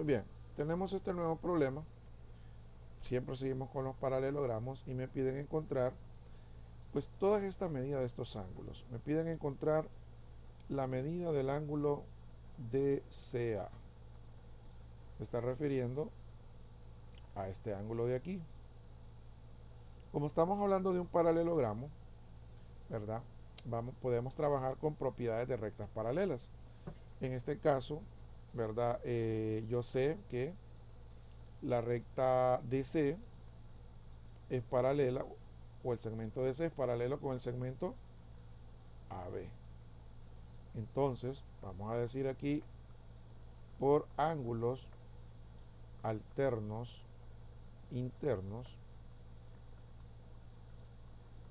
Muy bien, tenemos este nuevo problema. Siempre seguimos con los paralelogramos y me piden encontrar pues todas estas medidas de estos ángulos. Me piden encontrar la medida del ángulo DCA. Se está refiriendo a este ángulo de aquí. Como estamos hablando de un paralelogramo, ¿verdad? Podemos trabajar con propiedades de rectas paralelas. En este caso, ¿verdad? Yo sé que la recta DC es paralela, o el segmento DC es paralelo con el segmento AB. Entonces, vamos a decir aquí, por ángulos alternos internos,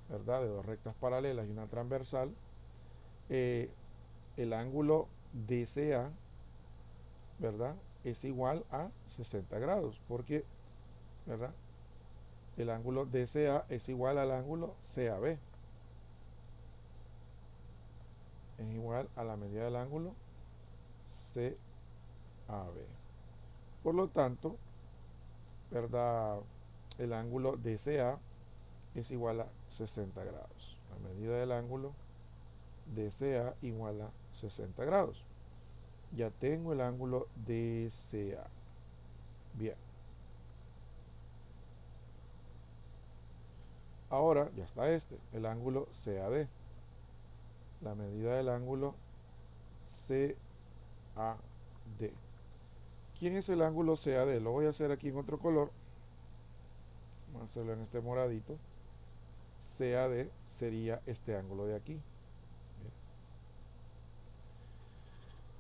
¿verdad? De dos rectas paralelas y una transversal, eh, el ángulo DCA, ¿verdad? Es igual a 60 grados, porque, ¿verdad? El ángulo DCA es igual al ángulo CAB. Es igual a la medida del ángulo CAB. Por lo tanto, ¿verdad? El ángulo DCA es igual a 60 grados. La medida del ángulo DCA igual a 60 grados. Ya tengo el ángulo DCA. Bien. Ahora ya está el ángulo CAD. La medida del ángulo CAD. ¿Quién es el ángulo CAD? Lo voy a hacer aquí en otro color. Vamos a hacerlo en este moradito. CAD sería este ángulo de aquí.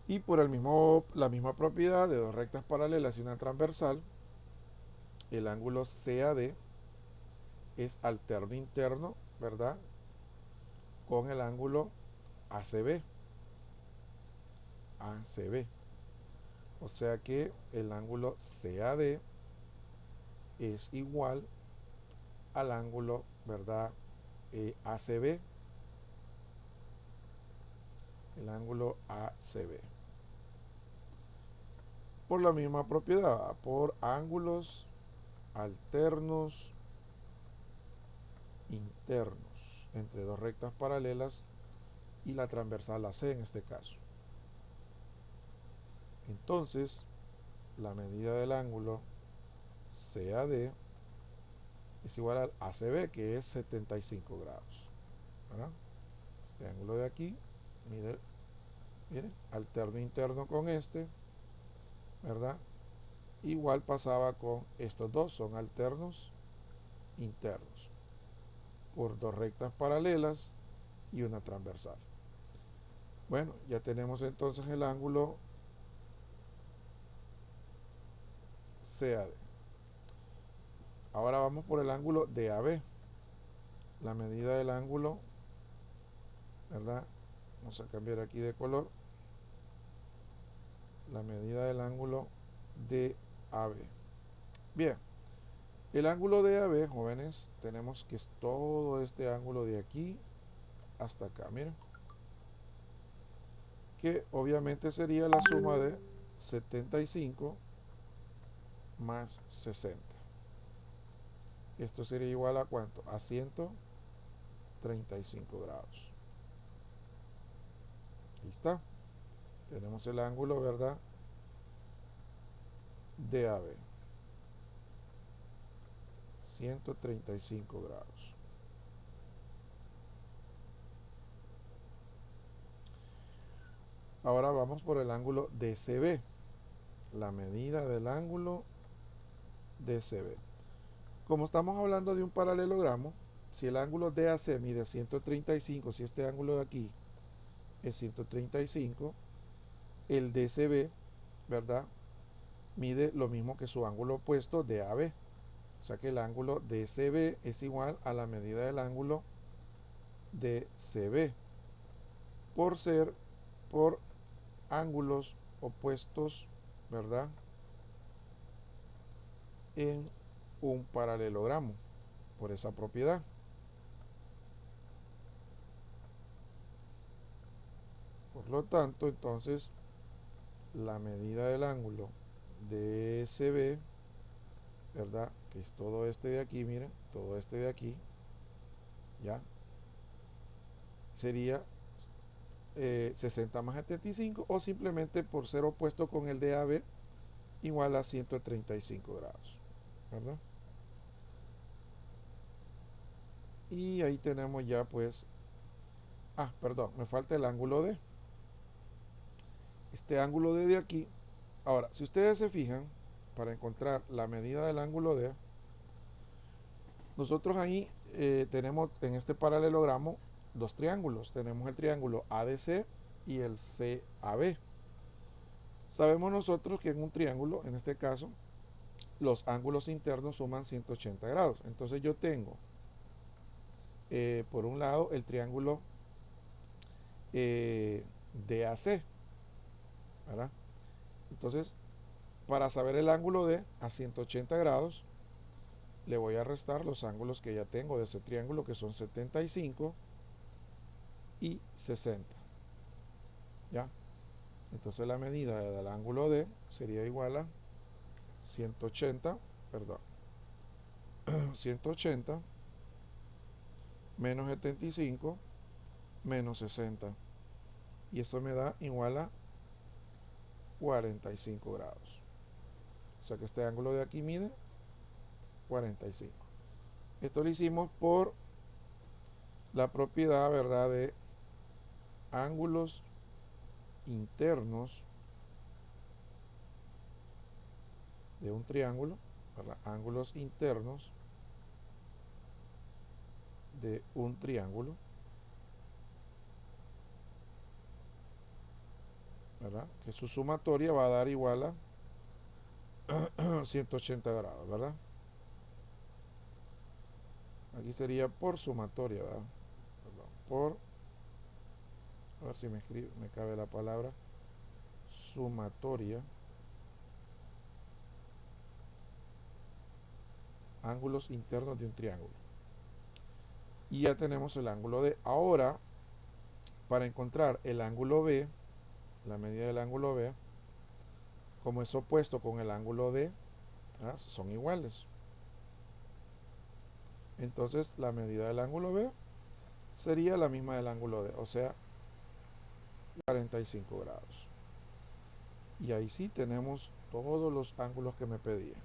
Y por la misma propiedad de dos rectas paralelas y una transversal, el ángulo CAD es alterno interno, ¿verdad? Con el ángulo ACB. ACB. O sea que el ángulo CAD es igual al ángulo, ¿verdad? ACB. El ángulo ACB. Por la misma propiedad, por ángulos alternos internos entre dos rectas paralelas y la transversal AC en este caso. Entonces, la medida del ángulo CAD es igual al ACB, que es 75 grados. ¿Verdad? Este ángulo de aquí mide, miren, alterno interno con este, ¿verdad? Igual pasaba con estos dos, son alternos internos, por dos rectas paralelas y una transversal. Bueno, ya tenemos entonces el ángulo CAD. Ahora vamos por el ángulo DAB. La medida del ángulo, ¿verdad? Vamos a cambiar aquí de color. La medida del ángulo DAB. Bien, el ángulo DAB, jóvenes, tenemos que es todo este ángulo de aquí hasta acá, miren. Que obviamente sería la suma de 75 más 60. Esto sería igual a ¿cuánto? A 135 grados. Ahí está. Tenemos el ángulo, ¿verdad? DAB. 135 grados. Ahora vamos por el ángulo DCB. La medida del ángulo DCB. Como estamos hablando de un paralelogramo, si el ángulo DAC mide 135, si este ángulo de aquí es 135, el DCB, ¿verdad? Mide lo mismo que su ángulo opuesto DAB. O sea que el ángulo DCB es igual a la medida del ángulo DCB. Por ángulos opuestos, ¿verdad? En un paralelogramo, por esa propiedad. Por lo tanto, entonces, la medida del ángulo DSB, ¿verdad? Que es todo este de aquí, miren, todo este de aquí, ¿ya? Sería 60 más 75, o simplemente por ser opuesto con el DAB igual a 135 grados, ¿verdad? Y ahí tenemos ya pues, perdón, me falta el ángulo D. Este ángulo D de aquí. Ahora, si ustedes se fijan, para encontrar la medida del ángulo D, nosotros ahí tenemos en este paralelogramo dos triángulos. Tenemos el triángulo ADC y el CAB. Sabemos nosotros que en un triángulo, en este caso, los ángulos internos suman 180 grados. Entonces yo tengo, por un lado, el triángulo DAC, ¿verdad? Entonces, para saber el ángulo D a 180 grados, le voy a restar los ángulos que ya tengo de ese triángulo, que son 75 y 60. ¿Ya? Entonces la medida del ángulo D sería igual a 180, perdón, 180 menos 75 menos 60. Y esto me da igual a 45 grados. O sea que este ángulo de aquí mide 45. Esto lo hicimos por la propiedad, ¿verdad?, de ángulos internos de un triángulo, ¿verdad? Ángulos internos de un triángulo, ¿verdad? Que su sumatoria va a dar igual a 180 grados, ¿verdad? Aquí sería por sumatoria, ¿verdad? Perdón, por, a ver si me cabe la palabra, sumatoria, ángulos internos de un triángulo. Y ya tenemos el ángulo D. Ahora, para encontrar el ángulo B, la medida del ángulo B, como es opuesto con el ángulo D, son iguales. Entonces la medida del ángulo B sería la misma del ángulo D, o sea, 45 grados. Y ahí sí tenemos todos los ángulos que me pedía.